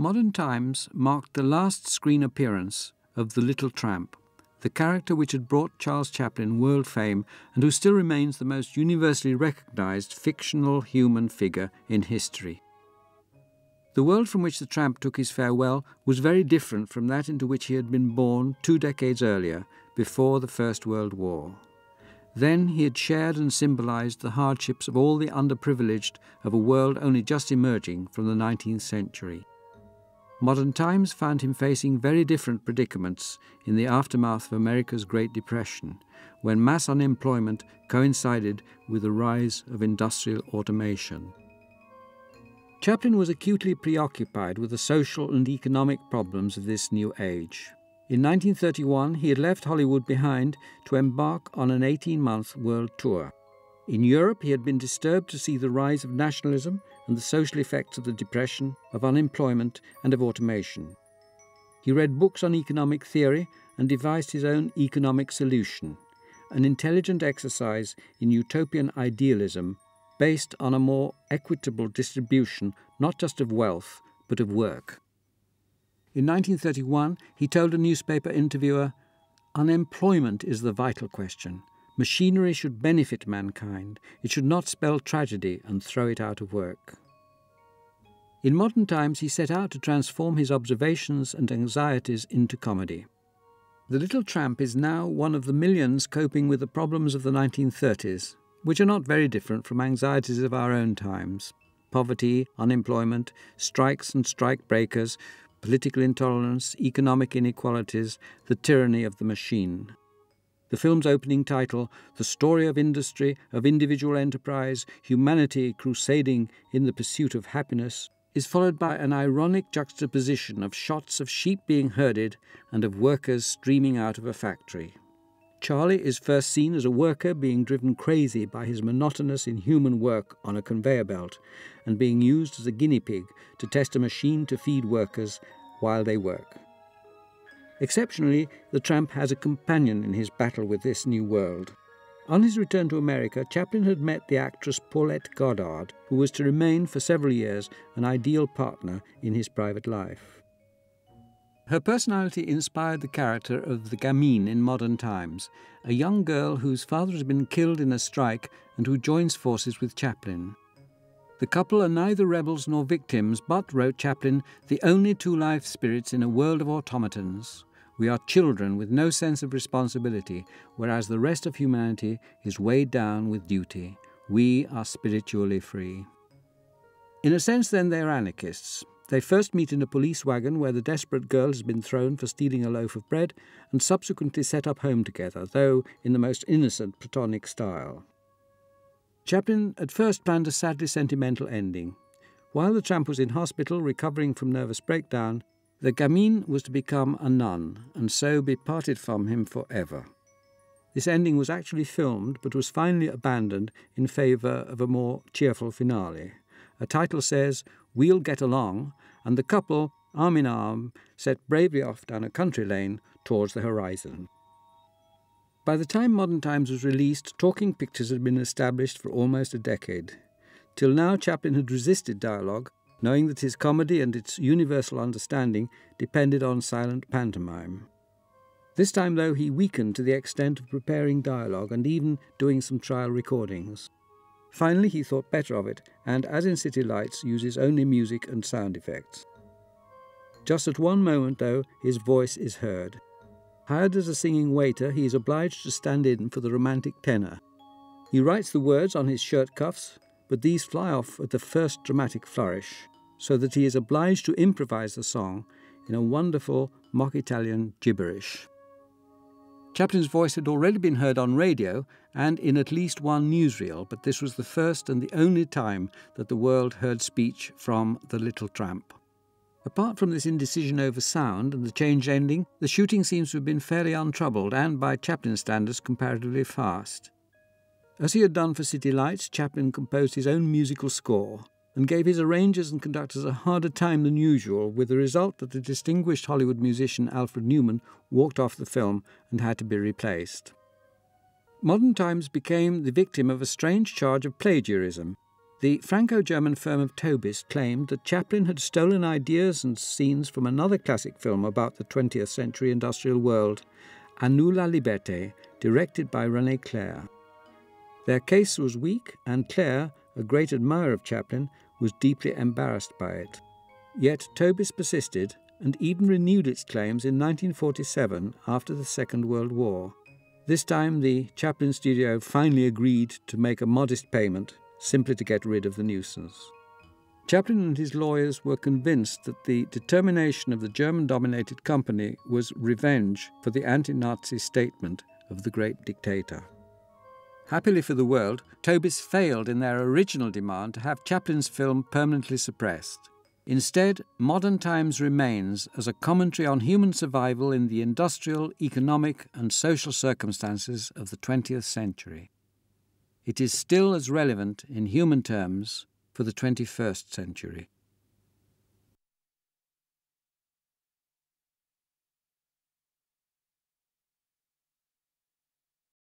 Modern Times marked the last screen appearance of the Little Tramp, the character which had brought Charles Chaplin world fame and who still remains the most universally recognised fictional human figure in history. The world from which the tramp took his farewell was very different from that into which he had been born 2 decades earlier, before the First World War. Then he had shared and symbolised the hardships of all the underprivileged of a world only just emerging from the 19th century. Modern Times found him facing very different predicaments in the aftermath of America's Great Depression, when mass unemployment coincided with the rise of industrial automation. Chaplin was acutely preoccupied with the social and economic problems of this new age. In 1931, he had left Hollywood behind to embark on an 18-month world tour. In Europe, he had been disturbed to see the rise of nationalism and the social effects of the Depression, of unemployment and of automation. He read books on economic theory and devised his own economic solution, an intelligent exercise in utopian idealism based on a more equitable distribution not just of wealth, but of work. In 1931, he told a newspaper interviewer, "Unemployment is the vital question. Machinery should benefit mankind. It should not spell tragedy and throw it out of work." In Modern Times, he set out to transform his observations and anxieties into comedy. The Little Tramp is now one of the millions coping with the problems of the 1930s, which are not very different from anxieties of our own times. Poverty, unemployment, strikes and strike breakers, political intolerance, economic inequalities, the tyranny of the machine. The film's opening title, The Story of Industry, of Individual Enterprise, Humanity Crusading in the Pursuit of Happiness, is followed by an ironic juxtaposition of shots of sheep being herded and of workers streaming out of a factory. Charlie is first seen as a worker being driven crazy by his monotonous inhuman work on a conveyor belt and being used as a guinea pig to test a machine to feed workers while they work. Exceptionally, the tramp has a companion in his battle with this new world. On his return to America, Chaplin had met the actress Paulette Goddard, who was to remain for several years an ideal partner in his private life. Her personality inspired the character of the gamine in Modern Times, a young girl whose father has been killed in a strike and who joins forces with Chaplin. The couple are neither rebels nor victims, but, wrote Chaplin, the only two life spirits in a world of automatons. We are children with no sense of responsibility, whereas the rest of humanity is weighed down with duty. We are spiritually free. In a sense, then, they are anarchists. They first meet in a police wagon where the desperate girl has been thrown for stealing a loaf of bread and subsequently set up home together, though in the most innocent Platonic style. Chaplin at first planned a sadly sentimental ending. While the tramp was in hospital recovering from nervous breakdown, the gamine was to become a nun and so be parted from him forever. This ending was actually filmed but was finally abandoned in favour of a more cheerful finale. A title says, "We'll get along," and the couple, arm in arm, set bravely off down a country lane towards the horizon. By the time Modern Times was released, talking pictures had been established for almost a decade. Till now, Chaplin had resisted dialogue, knowing that his comedy and its universal understanding depended on silent pantomime. This time, though, he weakened to the extent of preparing dialogue and even doing some trial recordings. Finally, he thought better of it, and, as in City Lights, uses only music and sound effects. Just at one moment, though, his voice is heard. Hired as a singing waiter, he is obliged to stand in for the romantic tenor. He writes the words on his shirt cuffs, but these fly off at the first dramatic flourish, so that he is obliged to improvise the song in a wonderful mock-Italian gibberish. Chaplin's voice had already been heard on radio and in at least one newsreel, but this was the first and the only time that the world heard speech from the Little Tramp. Apart from this indecision over sound and the changed ending, the shooting seems to have been fairly untroubled and, by Chaplin standards, comparatively fast. As he had done for City Lights, Chaplin composed his own musical score and gave his arrangers and conductors a harder time than usual, with the result that the distinguished Hollywood musician Alfred Newman walked off the film and had to be replaced. Modern Times became the victim of a strange charge of plagiarism. The Franco-German firm of Tobis claimed that Chaplin had stolen ideas and scenes from another classic film about the 20th century industrial world, À nous la liberté, directed by René Clair. Their case was weak, and Clair, a great admirer of Chaplin, was deeply embarrassed by it. Yet Tobis persisted and even renewed its claims in 1947 after the Second World War. This time the Chaplin studio finally agreed to make a modest payment, simply to get rid of the nuisance. Chaplin and his lawyers were convinced that the determination of the German-dominated company was revenge for the anti-Nazi statement of the great dictator. Happily for the world, Tobis failed in their original demand to have Chaplin's film permanently suppressed. Instead, Modern Times remains as a commentary on human survival in the industrial, economic and social circumstances of the 20th century. It is still as relevant in human terms for the 21st century.